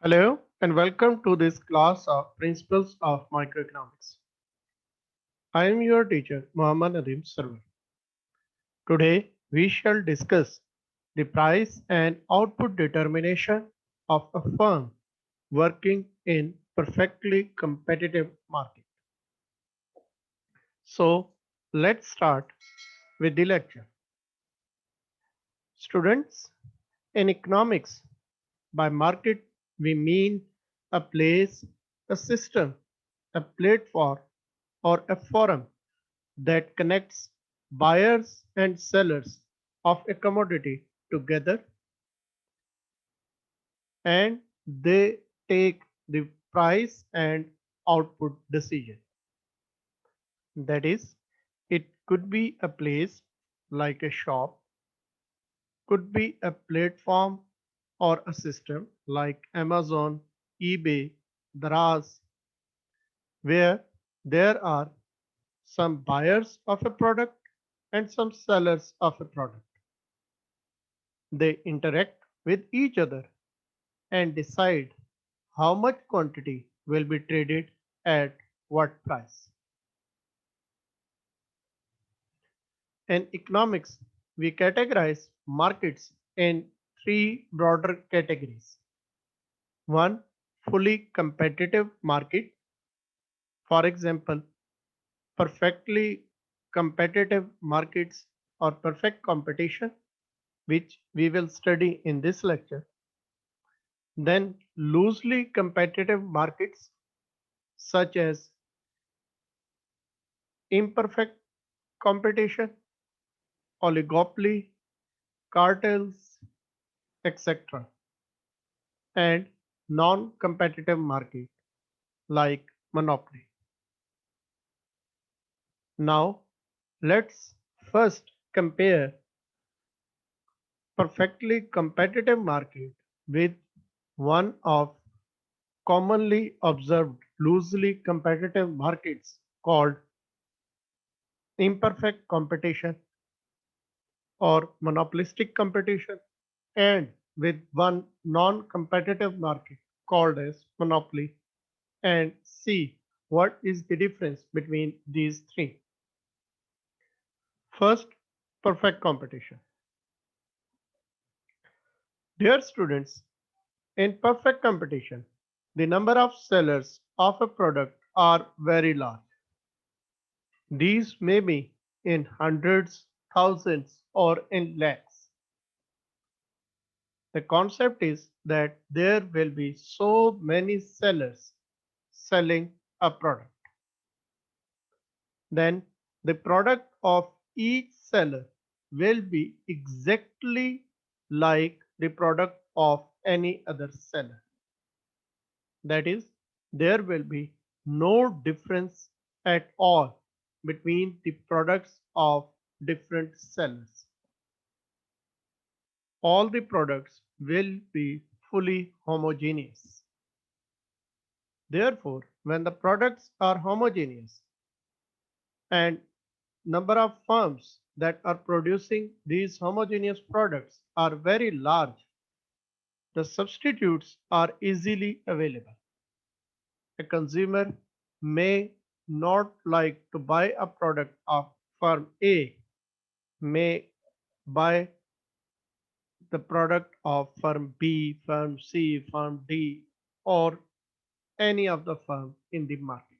Hello and welcome to this class of Principles of Microeconomics. I am your teacher Muhammad Nadeem Sarwar. Today we shall discuss the price and output determination of a firm working in perfectly competitive market. So let's start with the lecture. Students, in economics, by market we mean a place, a system, a platform, or a forum that connects buyers and sellers of a commodity together and they take the price and output decision. That is, it could be a place like a shop, could be a platform or a system like Amazon, eBay, Daraz, where there are some buyers of a product and some sellers of a product. They interact with each other and decide how much quantity will be traded at what price. In economics, we categorize markets in three broader categories. One, fully competitive market. For example, perfectly competitive markets or perfect competition, which we will study in this lecture. Then loosely competitive markets such as imperfect competition, oligopoly, cartels, etc. and non-competitive market like monopoly. Now let's first compare perfectly competitive market with one of commonly observed loosely competitive markets called imperfect competition or monopolistic competition and with one non-competitive market called as monopoly and see what is the difference between these three. First, perfect competition. Dear students, in perfect competition, the number of sellers of a product are very large. These may be in hundreds, thousands, or in lakhs. The concept is that there will be so many sellers selling a product. Then the product of each seller will be exactly like the product of any other seller. That is, there will be no difference at all between the products of different sellers. All the products will be fully homogeneous. Therefore, when the products are homogeneous and number of firms that are producing these homogeneous products are very large, the substitutes are easily available. A consumer may not like to buy a product of firm A, may buy the product of firm B, firm C, firm D, or any of the firm in the market.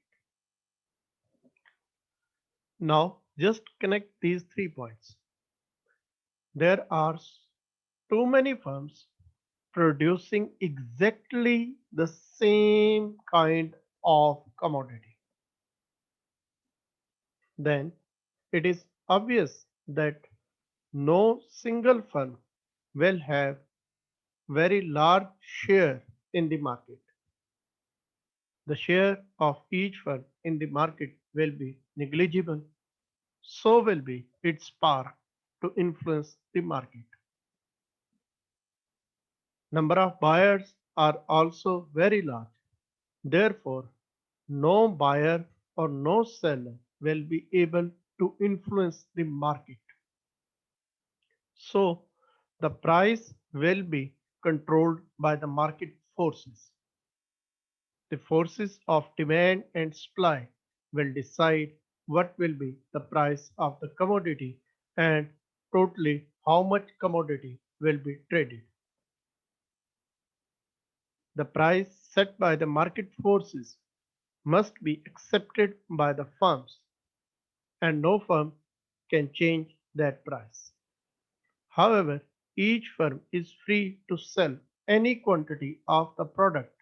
Now, just connect these 3 points. There are too many firms producing exactly the same kind of commodity. Then it is obvious that no single firm will have very large share in the market. The share of each firm in the market will be negligible. So will be its power to influence the market. Number of buyers are also very large. Therefore, no buyer or no seller will be able to influence the market. So, the price will be controlled by the market forces. The forces of demand and supply will decide what will be the price of the commodity and totally how much commodity will be traded. The price set by the market forces must be accepted by the firms, and no firm can change that price. However, each firm is free to sell any quantity of the product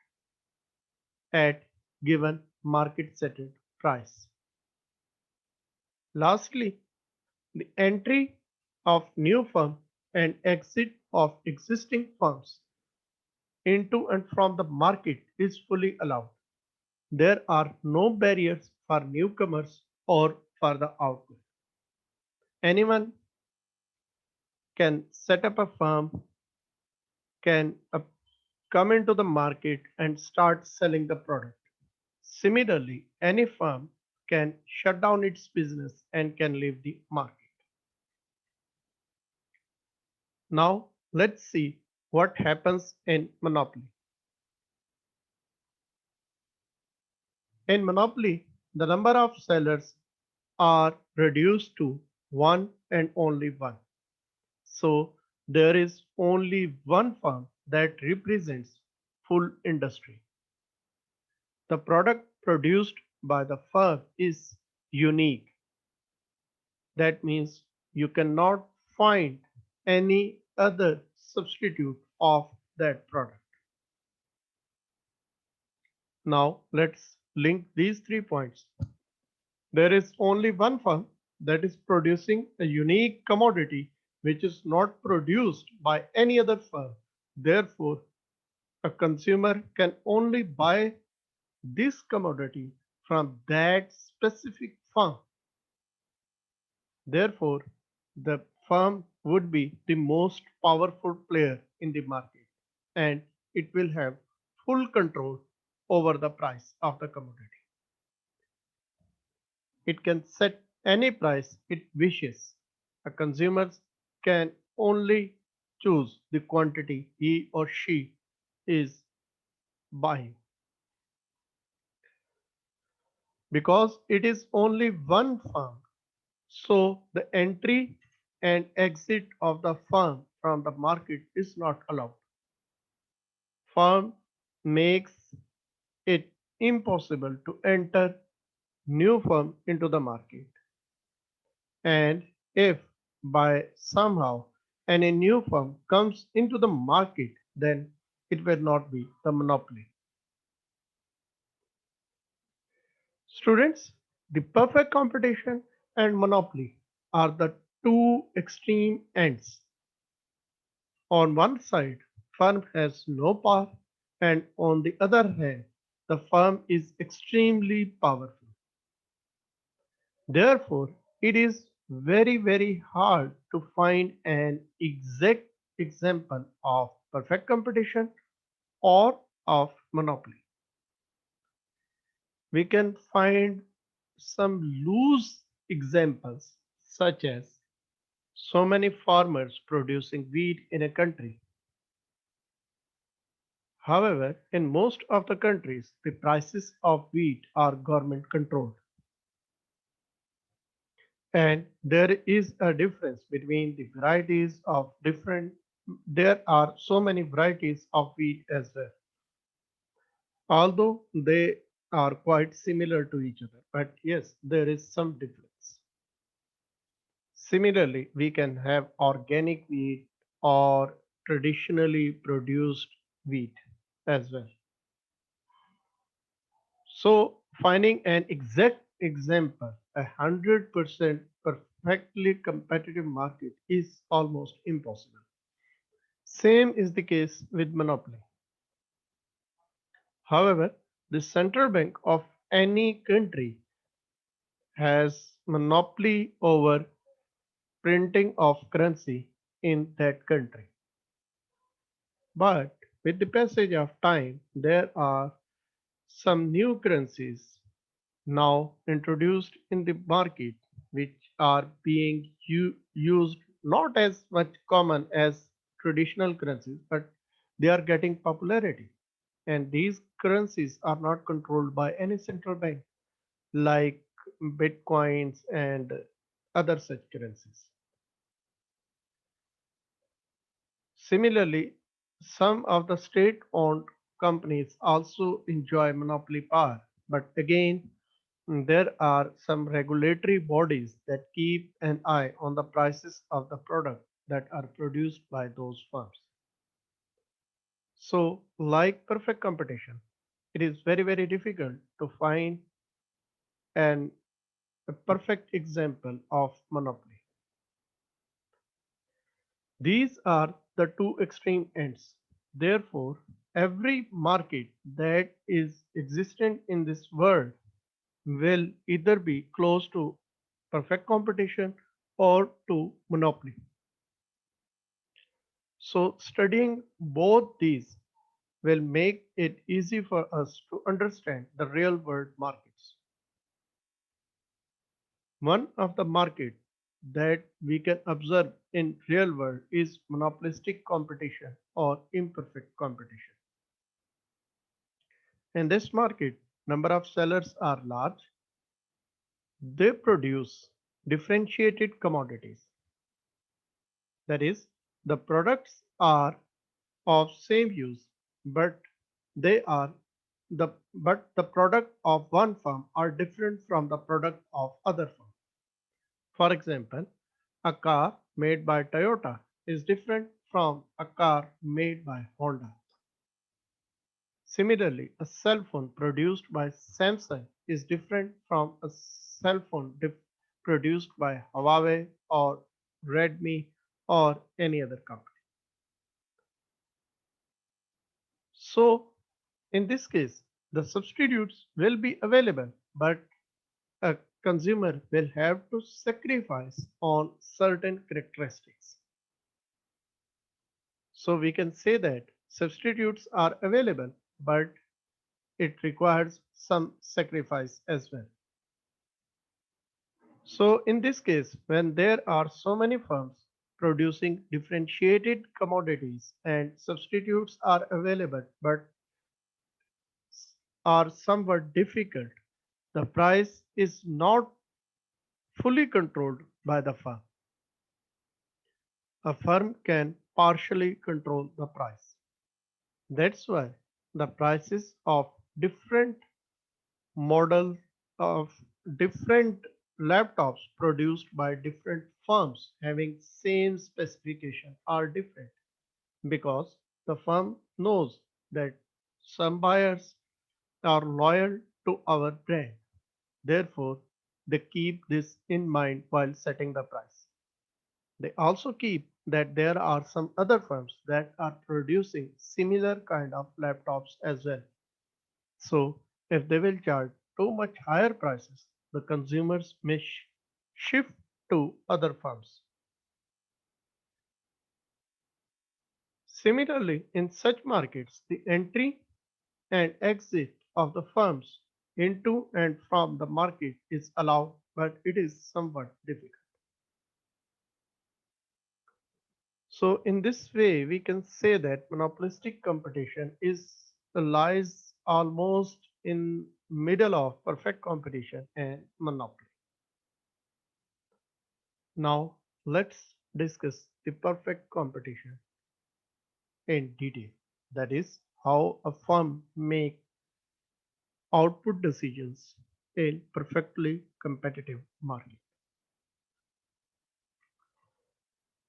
at given market settled price. Lastly, the entry of new firm and exit of existing firms into and from the market is fully allowed. There are no barriers for newcomers or for the outgoing. Anyone can set up a firm, can come into the market and start selling the product. Similarly, any firm can shut down its business and can leave the market. Now, let's see what happens in monopoly. In monopoly, the number of sellers are reduced to one and only one. So there is only one firm that represents full industry. The product produced by the firm is unique. That means you cannot find any other substitute of that product. Now let's link these 3 points. There is only one firm that is producing a unique commodity which is not produced by any other firm. Therefore, a consumer can only buy this commodity from that specific firm. Therefore, the firm would be the most powerful player in the market and it will have full control over the price of the commodity. It can set any price it wishes. A consumer can only choose the quantity he or she is buying. Because it is only one firm, so the entry and exit of the firm from the market is not allowed. Firm makes it impossible to enter new firm into the market. And if by somehow any new firm comes into the market, then it will not be the monopoly. Students, the perfect competition and monopoly are the two extreme ends. On one side, firm has no power, and on the other hand, the firm is extremely powerful. Therefore, it is very hard to find an exact example of perfect competition or of monopoly. We can find some loose examples such as so many farmers producing wheat in a country. However, in most of the countries, the prices of wheat are government controlled. And there is a difference between the varieties of different, there are so many varieties of wheat as well. Although they are quite similar to each other, but yes, there is some difference. Similarly, we can have organic wheat or traditionally produced wheat as well. So finding an exact example, 100% perfectly competitive market is almost impossible. Same is the case with monopoly. However, the central bank of any country has monopoly over printing of currency in that country. But with the passage of time, there are some new currencies now introduced in the market which are being used not as much common as traditional currencies, but they are getting popularity. And these currencies are not controlled by any central bank like bitcoins and other such currencies. Similarly, some of the state-owned companies also enjoy monopoly power, but again, there are some regulatory bodies that keep an eye on the prices of the product that are produced by those firms. So, like perfect competition, it is very difficult to find an, a perfect example of monopoly. These are the two extreme ends. Therefore, every market that is existent in this world will either be close to perfect competition or to monopoly. So, studying both these will make it easy for us to understand the real world markets. One of the markets that we can observe in real world is monopolistic competition or imperfect competition. In this market, number of sellers are large. They produce differentiated commodities. That is, the products are of same use, but they are the product of one firm are different from the product of other firm. For example, a car made by Toyota is different from a car made by Honda. Similarly, a cell phone produced by Samsung is different from a cell phone produced by Huawei or Redmi or any other company. So, in this case, the substitutes will be available, but a consumer will have to sacrifice on certain characteristics. So we can say that substitutes are available, but it requires some sacrifice as well. So in this case, when there are so many firms producing differentiated commodities and substitutes are available but are somewhat difficult, the price is not fully controlled by the firm. A firm can partially control the price. That's why the prices of different models of different laptops produced by different firms having same specification are different because the firm knows that some buyers are loyal to our brand. Therefore, they keep this in mind while setting the price. They also keep that there are some other firms that are producing similar kind of laptops as well. So if they will charge too much higher prices, the consumers may shift to other firms. Similarly, in such markets, the entry and exit of the firms into and from the market is allowed, but it is somewhat difficult. So in this way, we can say that monopolistic competition is lies almost in middle of perfect competition and monopoly. Now let's discuss the perfect competition in detail. That is how a firm make output decisions in perfectly competitive market.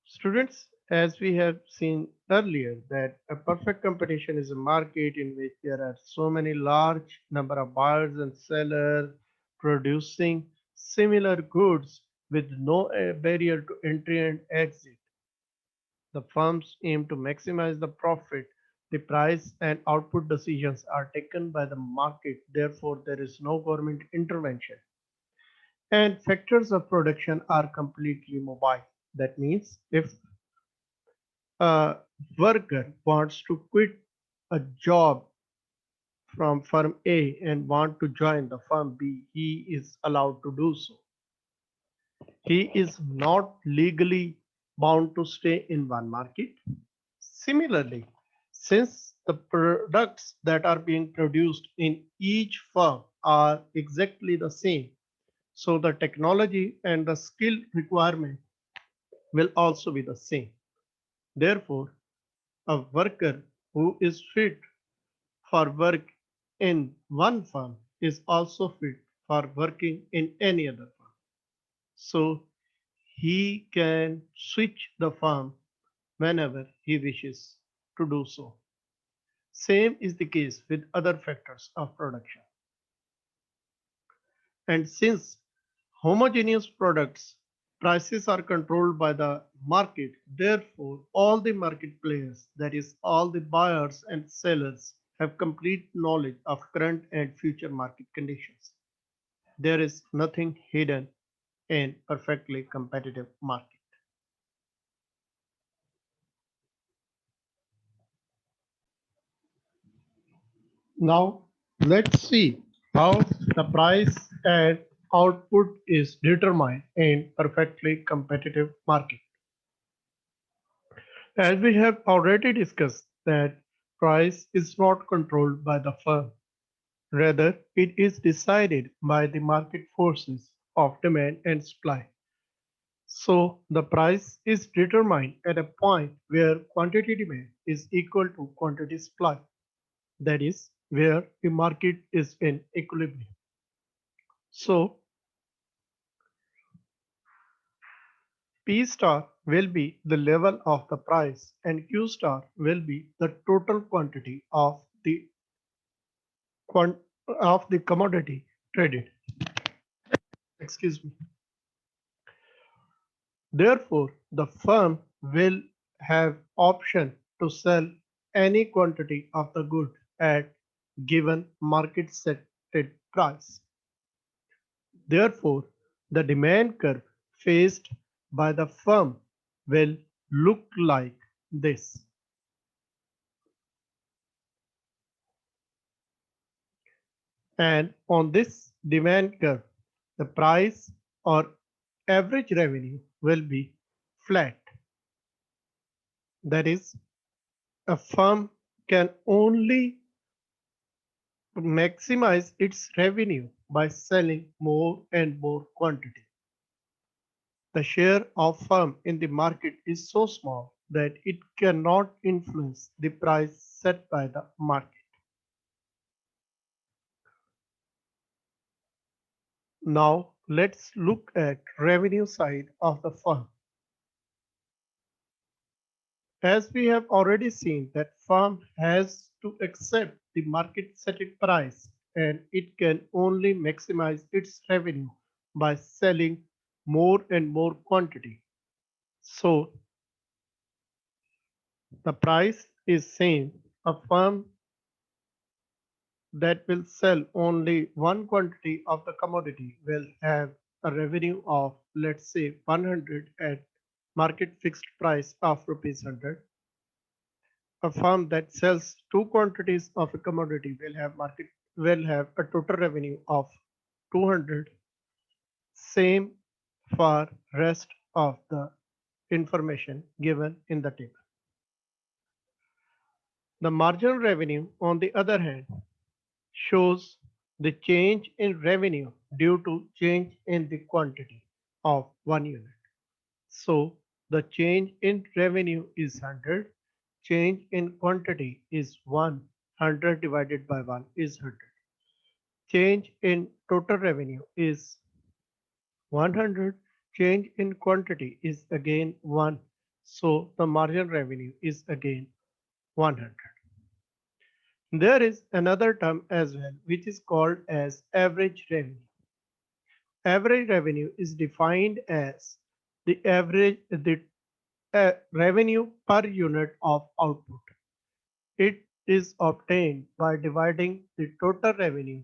Students, as we have seen earlier, that a perfect competition is a market in which there are so many large number of buyers and sellers producing similar goods with no barrier to entry and exit. The firms aim to maximize the profit. The price and output decisions are taken by the market, therefore, there is no government intervention. And factors of production are completely mobile. That means if a worker wants to quit a job from firm A and want to join the firm B, he is allowed to do so. He is not legally bound to stay in one market. Similarly, Since the products that are being produced in each firm are exactly the same, so the technology and the skill requirement will also be the same. Therefore, a worker who is fit for work in one firm is also fit for working in any other firm. So he can switch the firm whenever he wishes to do so. Same is the case with other factors of production. And since homogeneous products prices are controlled by the market, therefore all the market players, that is all the buyers and sellers, have complete knowledge of current and future market conditions. There is nothing hidden in perfectly competitive market. Now let's see how the price and output is determined in perfectly competitive market. As we have already discussed that price is not controlled by the firm, rather it is decided by the market forces of demand and supply. So the price is determined at a point where quantity demand is equal to quantity supply, that is where the market is in equilibrium. So P star will be the level of the price and Q star will be the total quantity quan- of the commodity traded. Excuse me. Therefore, the firm will have option to sell any quantity of the good at given market set price. Therefore, the demand curve faced by the firm will look like this. And on this demand curve, the price or average revenue will be flat. That is, a firm can only maximize its revenue by selling more and more quantity. The share of firm in the market is so small that it cannot influence the price set by the market. Now let's look at revenue side of the firm. As we have already seen that firm has to accept the market set price and it can only maximize its revenue by selling more and more quantity. So the price is same. A firm that will sell only one quantity of the commodity will have a revenue of, let's say, 100 at market fixed price of rupees 100. A firm that sells two quantities of a commodity will have a total revenue of 200. Same for rest of the information given in the table. The marginal revenue, on the other hand, shows the change in revenue due to change in the quantity of one unit. So the change in revenue is 100, change in quantity is 100 divided by 1 is 100. Change in total revenue is 100, change in quantity is again 1, so the marginal revenue is again 100. There is another term as well which is called as average revenue. Average revenue is defined as the revenue per unit of output. It is obtained by dividing the total revenue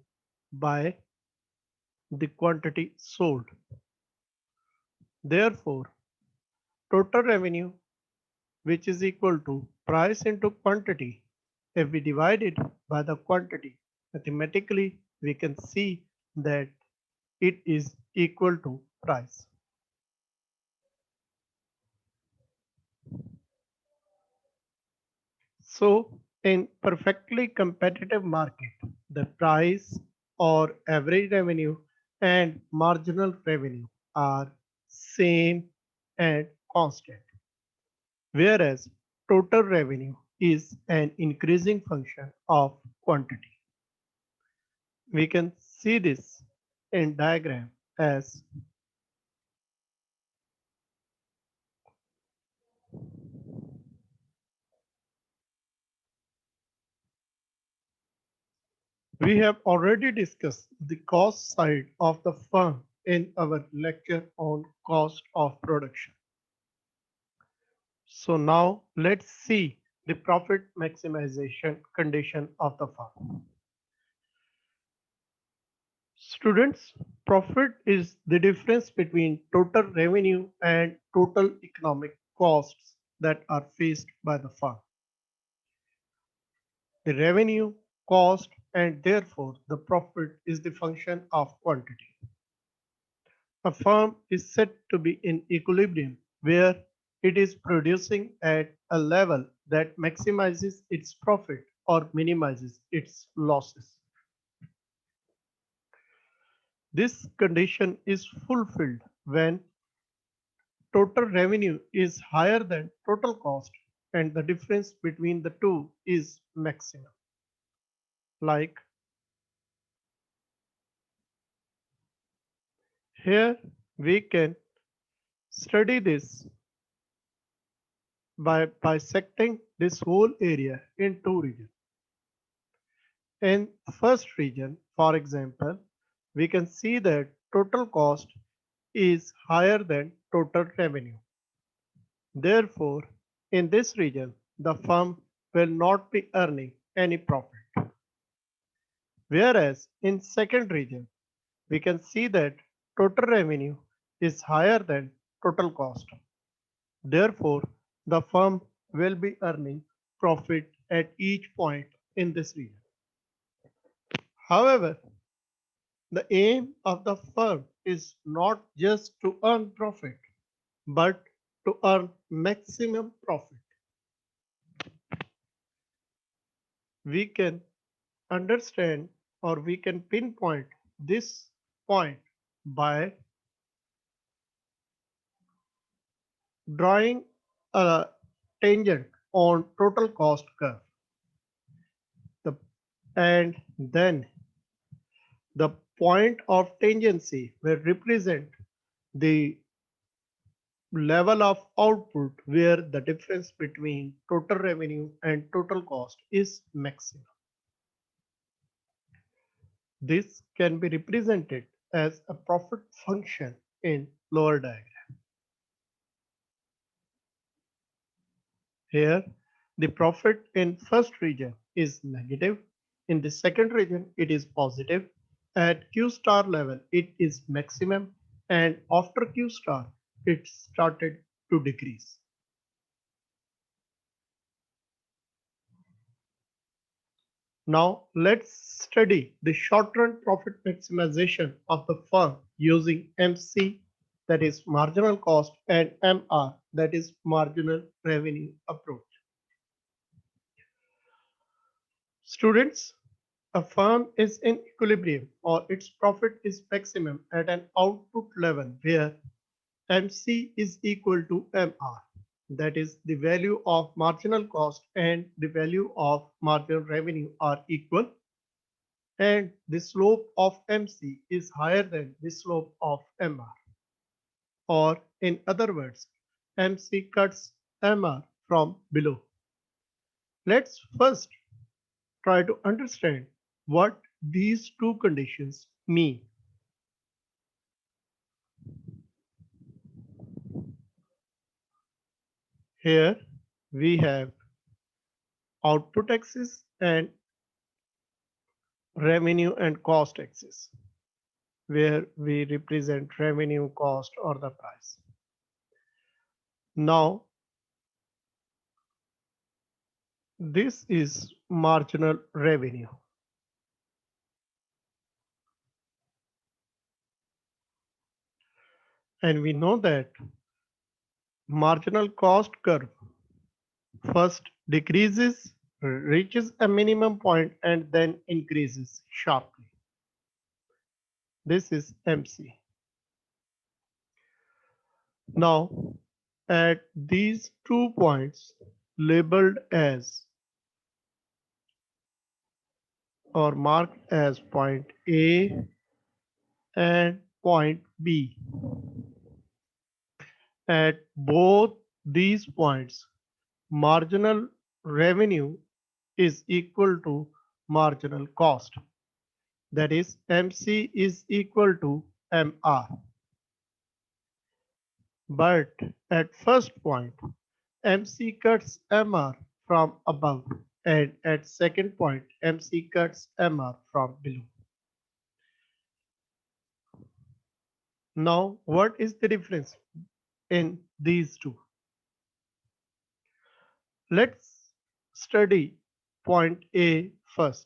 by the quantity sold. Therefore, total revenue, which is equal to price into quantity, if we divide it by the quantity, mathematically we can see that it is equal to price. So In perfectly competitive market, the price or average revenue and marginal revenue are same and constant, whereas total revenue is an increasing function of quantity. We can see this in diagram as we have already discussed the cost side of the firm in our lecture on cost of production. So now let's see the profit maximization condition of the firm. Students, profit is the difference between total revenue and total economic costs that are faced by the firm. The revenue, cost, and therefore the profit is the function of quantity. A firm is said to be in equilibrium where it is producing at a level that maximizes its profit or minimizes its losses. This condition is fulfilled when total revenue is higher than total cost and the difference between the two is maximum. Like here we can study this by bisecting this whole area in two regions. In first region, for example, we can see that total cost is higher than total revenue. Therefore, in this region, the firm will not be earning any profit. Whereas in second region, we can see that total revenue is higher than total cost. Therefore, the firm will be earning profit at each point in this region. However, the aim of the firm is not just to earn profit, but to earn maximum profit. We can understand or we can pinpoint this point by drawing a tangent on total cost curve. The, and then the point of tangency will represent the level of output where the difference between total revenue and total cost is maximum. This can be represented as a profit function in lower diagram. Here, the profit in first region is negative. In the second region, it is positive. At Q star level, it is maximum, and after Q star, it started to decrease. Now let's study the short-run profit maximization of the firm using MC, that is marginal cost, and MR, that is marginal revenue approach. Students, a firm is in equilibrium or its profit is maximum at an output level where MC is equal to MR, that is the value of marginal cost and the value of marginal revenue are equal, and the slope of MC is higher than the slope of MR. Or in other words, MC cuts MR from below. Let's first try to understand what these two conditions mean. Here we have output axis and revenue and cost axis, where we represent revenue, cost, or the price. Now, this is marginal revenue. And we know that marginal cost curve first decreases reaches a minimum point and then increases sharply. This is MC. Now, at these 2 points labeled as or marked as point A and point B, at both these points, marginal revenue is equal to marginal cost. That is, MC is equal to MR. But at first point, MC cuts MR from above, and at second point, MC cuts MR from below. Now, what is the difference in these two? Let's study point A first.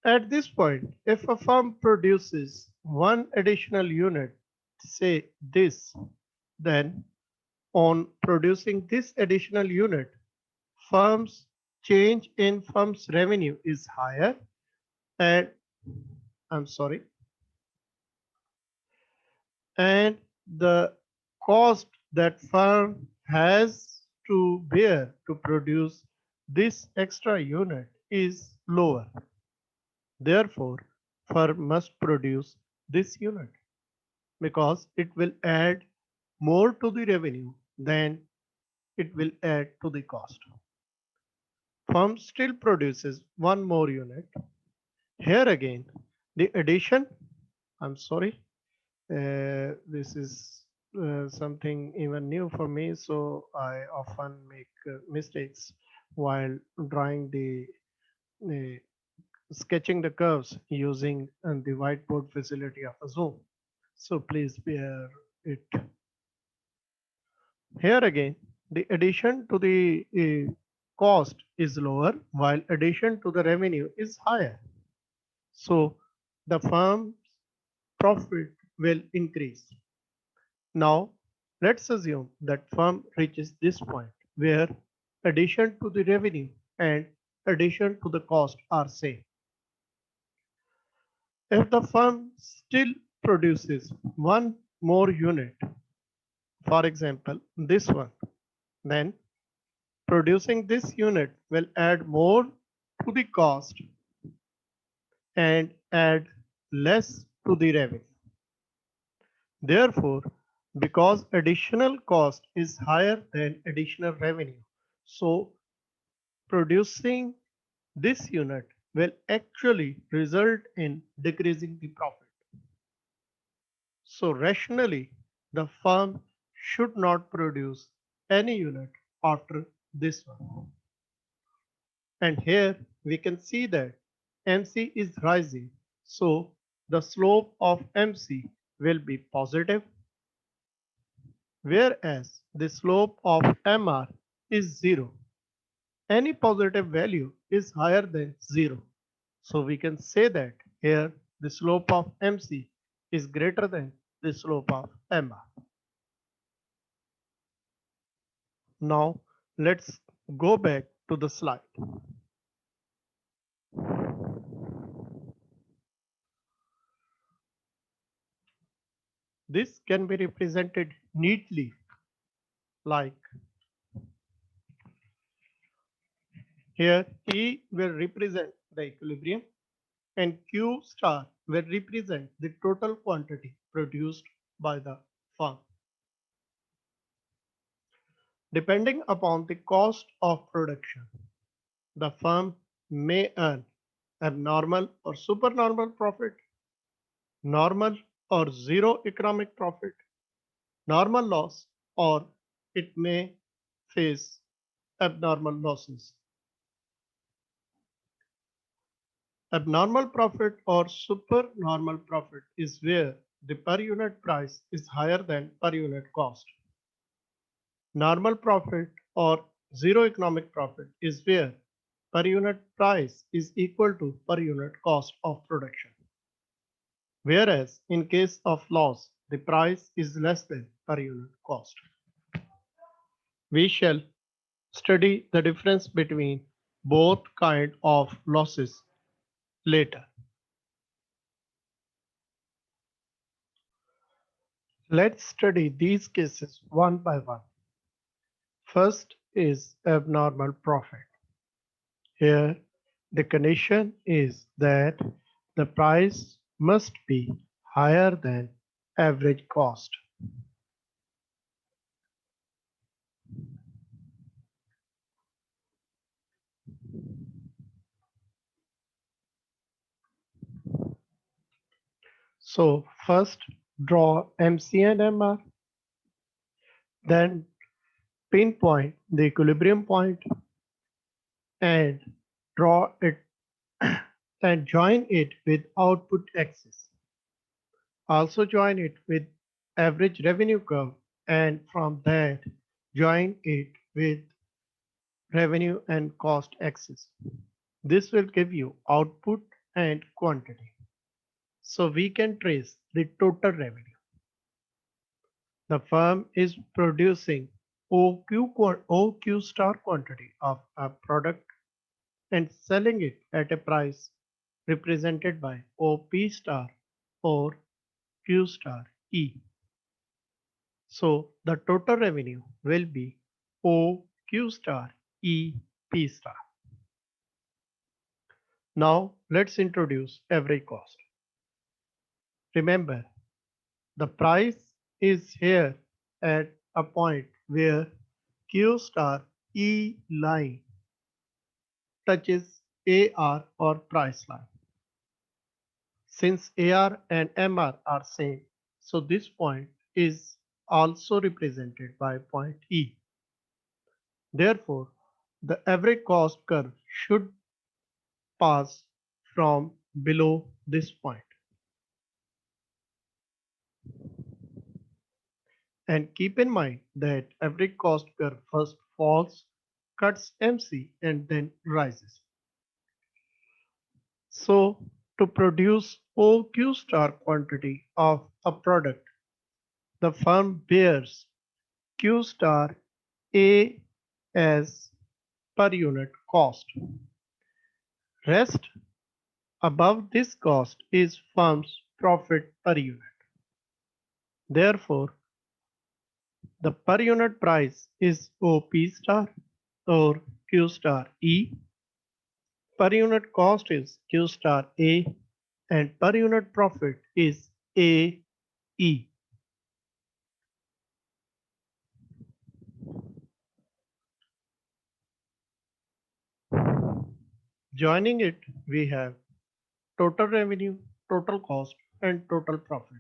At this point, if a firm produces one additional unit, say this, then on producing this additional unit, firm's change in firm's revenue is higher and I'm sorry, and the cost that firm has to bear to produce this extra unit is lower. Therefore, firm must produce this unit because it will add more to the revenue than it will add to the cost. Firm still produces one more unit. Here again, the addition, I'm sorry, this is something even new for me, so I often make mistakes while drawing the sketching the curves using the whiteboard facility of a Zoom. So please bear it. Here again, the addition to the cost is lower while addition to the revenue is higher. So the firm's profit will increase. Now let's assume that firm reaches this point where addition to the revenue and addition to the cost are same. If the firm still produces one more unit, for example, this one, then producing this unit will add more to the cost and add less to the revenue. Therefore, because additional cost is higher than additional revenue, so producing this unit will actually result in decreasing the profit. So rationally, the firm should not produce any unit after this one. And here we can see that MC is rising. So the slope of MC will be positive, whereas the slope of MR is 0. Any positive value is higher than 0. So we can say that here the slope of MC is greater than the slope of MR. Now let's go back to the slide. This can be represented neatly like here E will represent the equilibrium and Q star will represent the total quantity produced by the firm. Depending upon the cost of production, the firm may earn abnormal or supernormal profit, normal or zero economic profit, normal loss, or it may face abnormal losses. Abnormal profit or supernormal profit is where the per unit price is higher than per unit cost. Normal profit or zero economic profit is where per unit price is equal to per unit cost of production. Whereas in case of loss, the price is less than per unit cost. We shall study the difference between both kind of losses later. Let's study these cases one by one. First is abnormal profit. Here, the condition is that the price must be higher than average cost. So first draw MC and MR, then pinpoint the equilibrium point and draw it and join it with output axis. Also join it with average revenue curve and from that join it with revenue and cost axis. This will give you output and quantity. So we can trace the total revenue. The firm is producing OQ star quantity of a product and selling it at a price represented by OP star or Q star E. So the total revenue will be OQ star E P star. Now let's introduce average cost. Remember, the price is here at a point where Q star E line touches AR or price line. Since AR and MR are same, so this point is also represented by point E. Therefore, the average cost curve should pass from below this point. And keep in mind that average cost curve first falls, cuts MC and then rises. So to produce OQ star quantity of a product, the firm bears Q star A as per unit cost. Rest above this cost is firm's profit per unit. Therefore, the per unit price is OP star or Q star E. Per unit cost is Q star A and per unit profit is AE. Joining it, we have total revenue, total cost, and total profit.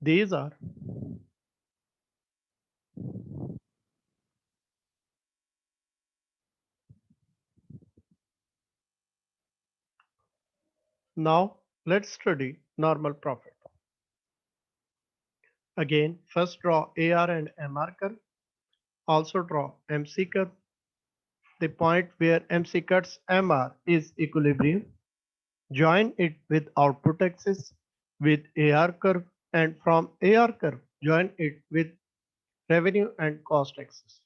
These are now let's study normal profit. Again, first draw AR and MR curve. Also draw MC curve. The point where MC cuts MR is equilibrium. Join it with output axis with AR curve and from AR curve join it with revenue and cost axis.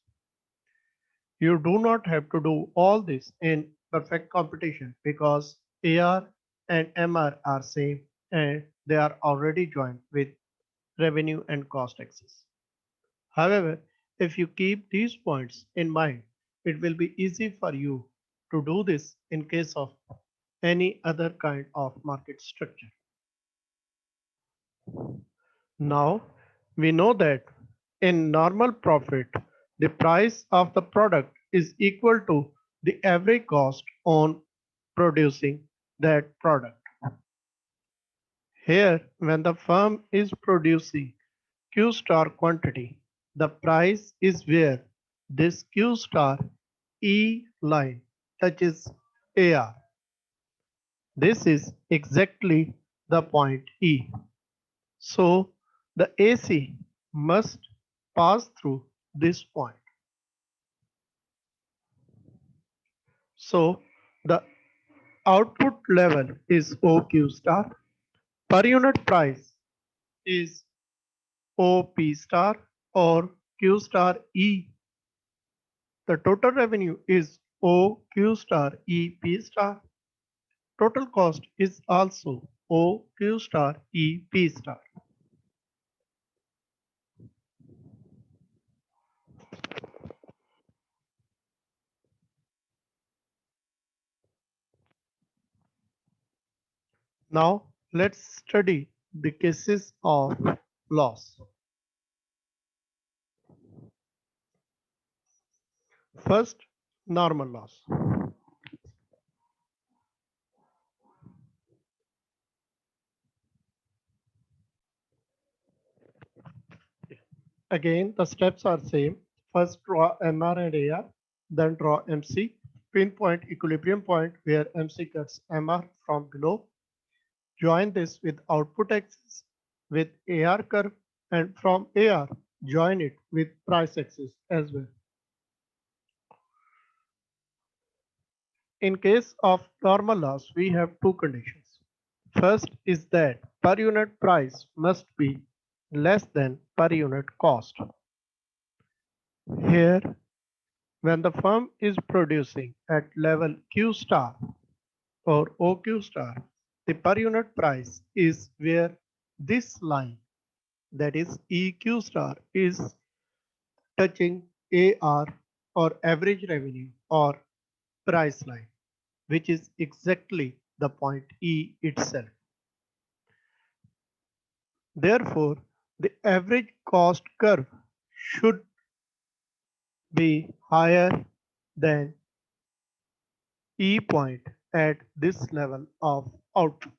You do not have to do all this in perfect competition because AR and MR are same and they are already joined with revenue and cost axis. However, if you keep these points in mind, it will be easy for you to do this in case of any other kind of market structure. Now, we know that in normal profit, the price of the product is equal to the average cost on producing that product. Here, when the firm is producing Q star quantity, the price is where this Q star E line touches AR. This is exactly the point E. So the AC must pass through this point. So the output level is OQ star. Per unit price is OP star or Q star E. The total revenue is O Q star E P star. Total cost is also O Q star E P star. Now let's study the cases of loss. First, normal loss. Again, the steps are same. First, draw MR and AR, then draw MC. Pinpoint equilibrium point where MC cuts MR from below. Join this with output axis with AR curve, and from AR, join it with price axis as well. In case of normal loss, we have two conditions. First is that per unit price must be less than per unit cost. Here, when the firm is producing at level Q star or OQ star, the per unit price is where this line, that is EQ star, is touching AR or average revenue or price line, which is exactly the point E itself. Therefore, the average cost curve should be higher than E point at this level of output.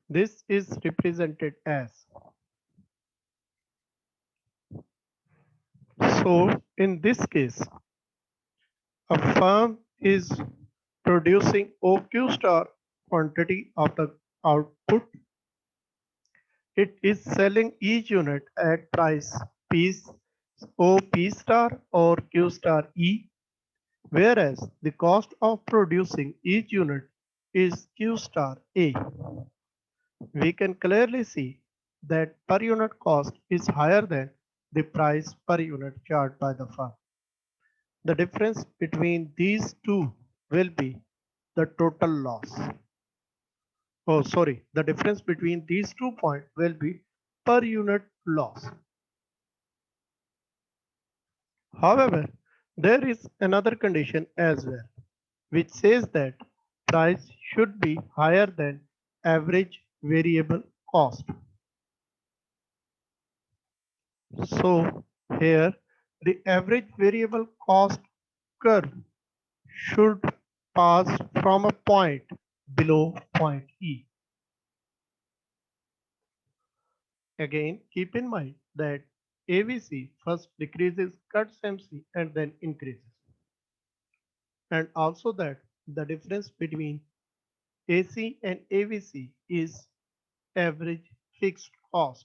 This is represented as. So in this case, a firm is producing OQ star quantity of the output. It is selling each unit at price P OP star or Q star E, whereas the cost of producing each unit is Q star A. We can clearly see that per unit cost is higher than the price per unit charged by the firm. The difference between these two will be the total loss. Oh, sorry, the difference between these 2 points will be per unit loss. However, there is another condition as well, which says that price should be higher than average variable cost. So here the average variable cost curve should pass from a point below point E. Again, keep in mind that AVC first decreases, cuts MC, and then increases. And also that the difference between AC and AVC is average fixed cost.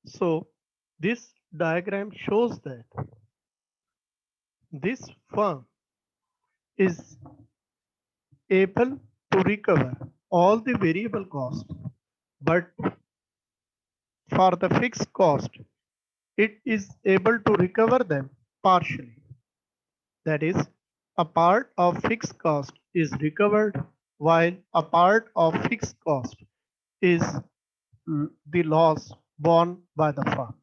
So this diagram shows that this firm is able to recover all the variable costs, but for the fixed cost, it is able to recover them partially. That is, a part of fixed cost is recovered while a part of fixed cost is the loss borne by the firm.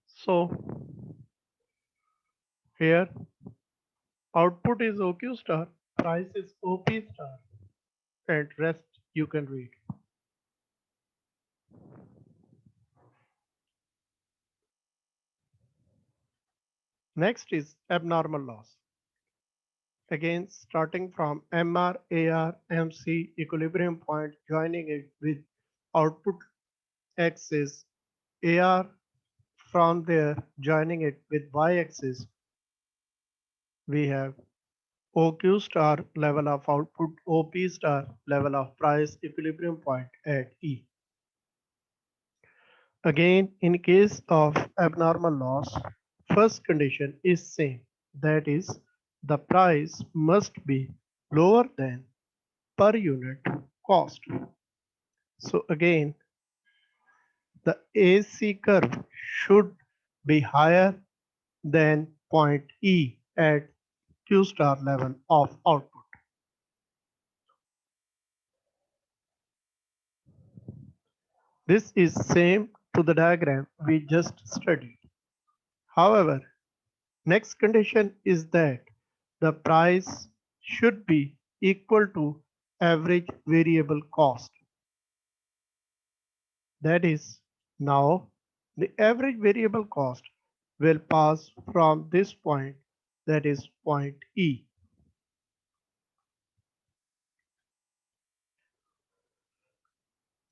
So here output is OQ star, price is OP star, and rest you can read. Next is abnormal loss. Again, starting from MR, AR, MC equilibrium point, joining it with output axis, AR from there joining it with y-axis, we have OQ star level of output, OP star level of price equilibrium point at E. Again, in case of abnormal loss, first condition is same. That is, the price must be lower than per unit cost. So again, The AC curve should be higher than point E at Q star level of output. This is same to the diagram we just studied. However, next condition is that the price should be equal to average variable cost. That is, now the average variable cost will pass from this point, that is point E.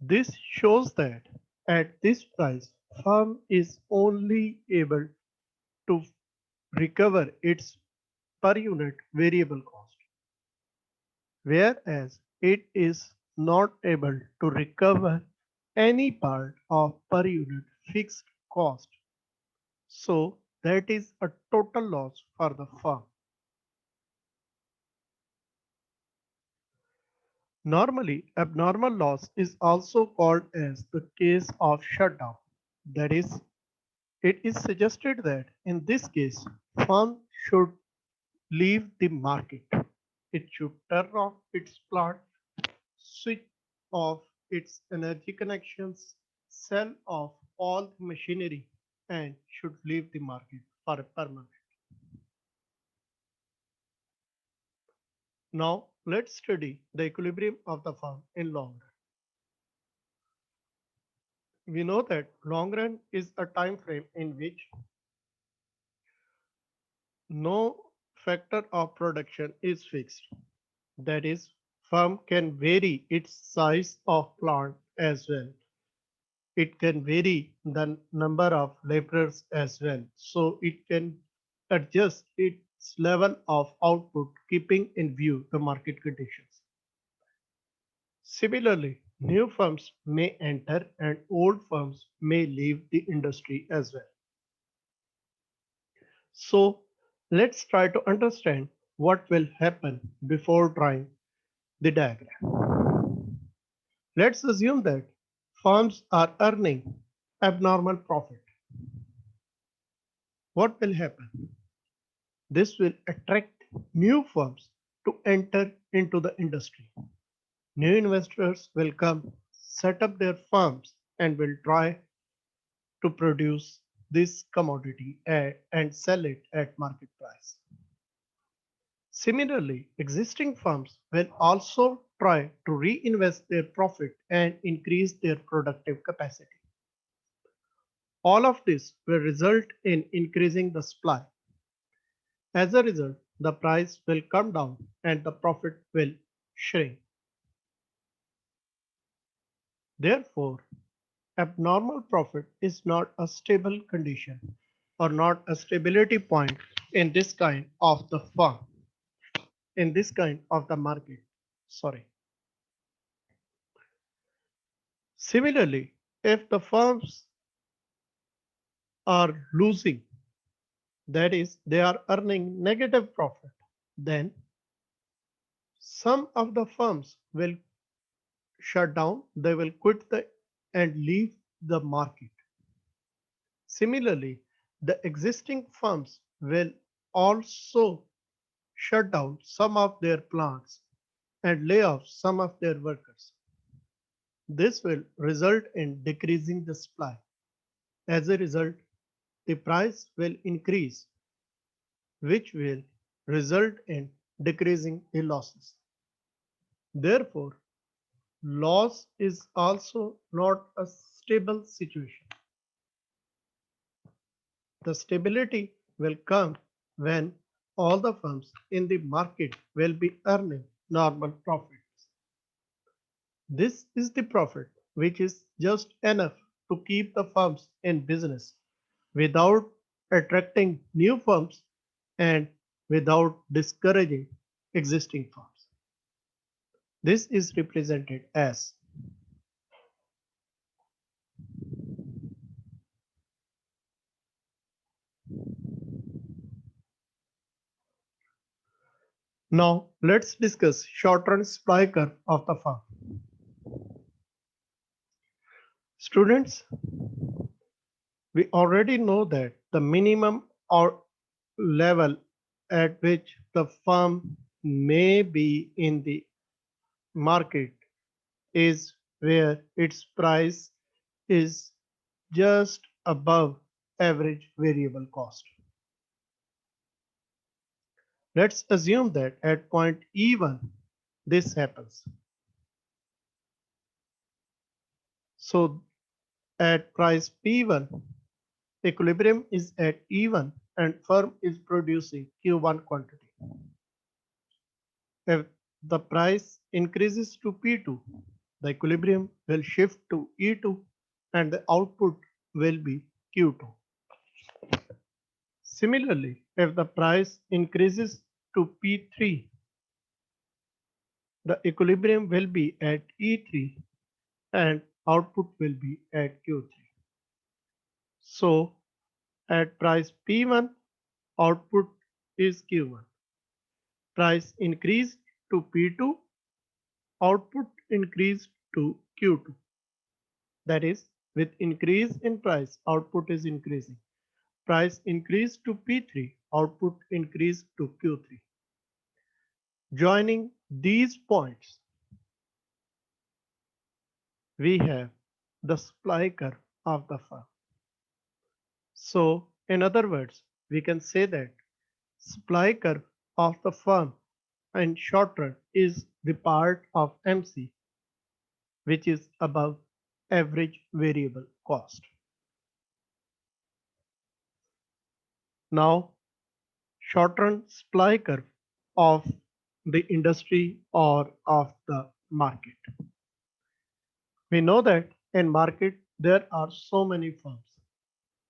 This shows that at this price, firm is only able to recover its per unit variable cost, whereas it is not able to recover any part of per unit fixed cost. So that is a total loss for the firm. Normally, abnormal loss is also called as the case of shutdown. That is, it is suggested that in this case, firm should leave the market. It should turn off its plant, switch off its energy connections, sell off all the machinery, and should leave the market for a permanent. Now, let's study the equilibrium of the firm in long run. We know that long run is a time frame in which no factor of production is fixed. That is, firm can vary its size of plant as well. It can vary the number of laborers as well. So it can adjust its level of output keeping in view the market conditions. Similarly, new firms may enter and old firms may leave the industry as well. So let's try to understand what will happen before drawing the diagram. Let's assume that firms are earning abnormal profit. What will happen? This will attract new firms to enter into the industry. New investors will come, set up their firms, and will try to produce this commodity and sell it at market price. Similarly, existing firms will also try to reinvest their profit and increase their productive capacity. All of this will result in increasing the supply. As a result, the price will come down and the profit will shrink. Therefore, abnormal profit is not a stable condition or not a stability point in this kind of the firm, in this kind of the market. Sorry. Similarly, if the firms are losing, that is, they are earning negative profit, then some of the firms will shut down, they will quit and leave the market. Similarly, the existing firms will also shut down some of their plants and lay off some of their workers. This will result in decreasing the supply. As a result, the price will increase, which will result in decreasing the losses. Therefore, loss is also not a stable situation. The stability will come when all the firms in the market will be earning normal profits. This is the profit which is just enough to keep the firms in business without attracting new firms and without discouraging existing firms. This is represented as now let's discuss short-run supply curve of the firm. Students, we already know that the minimum or level at which the firm may be in the market is where its price is just above average variable cost. Let's assume that at point E1 this happens. So at price P1, equilibrium is at E1 and firm is producing Q1 quantity. If the price increases to P2, the equilibrium will shift to E2 and the output will be Q2. Similarly, if the price increases to P3, the equilibrium will be at E3 and output will be at Q3. So at price P1, output is Q1. Price increased to P2, output increased to Q2. That is, with increase in price, output is increasing. Price increased to P3, output increased to Q3. Joining these points, we have the supply curve of the firm. So, in other words, we can say that supply curve of the firm in short run is the part of MC which is above average variable cost. Now, short run supply curve of the industry or of the market. We know that in market there are so many firms.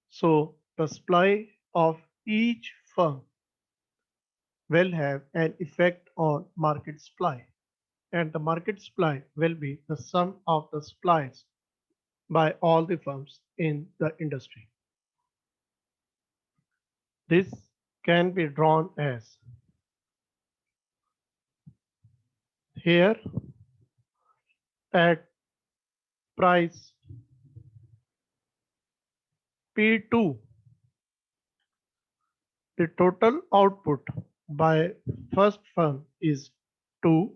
So the supply of each firm will have an effect on market supply, and the market supply will be the sum of the supplies by all the firms in the industry. This can be drawn as here at price P2, the total output by first firm is 2.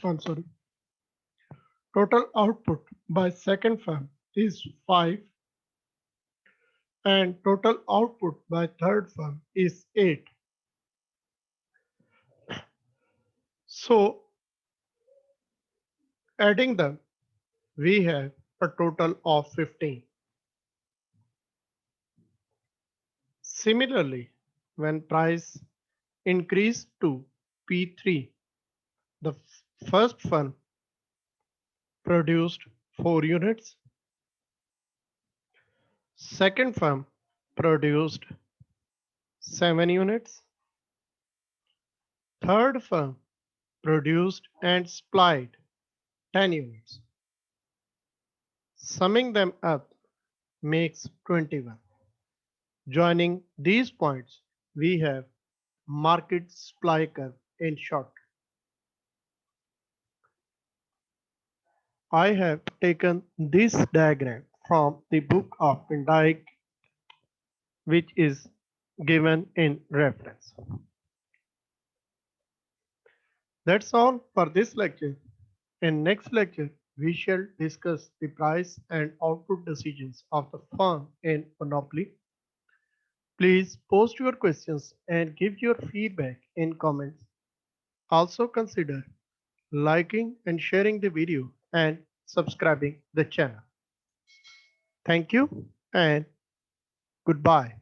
I'm sorry. Total output by second firm is 5 and total output by third firm is 8. So adding them, we have a total of 15. Similarly, when price increased to P3, the first firm produced 4 units, second firm produced 7 units, third firm produced and supplied 10 units. Summing them up makes 21. Joining these points, we have market supply curve in short. I have taken this diagram from the book of Van Dyck, which is given in reference. That's all for this lecture. In next lecture, we shall discuss the price and output decisions of the firm in monopoly. Please post your questions and give your feedback in comments. Also consider liking and sharing the video and subscribing the channel. Thank you and goodbye.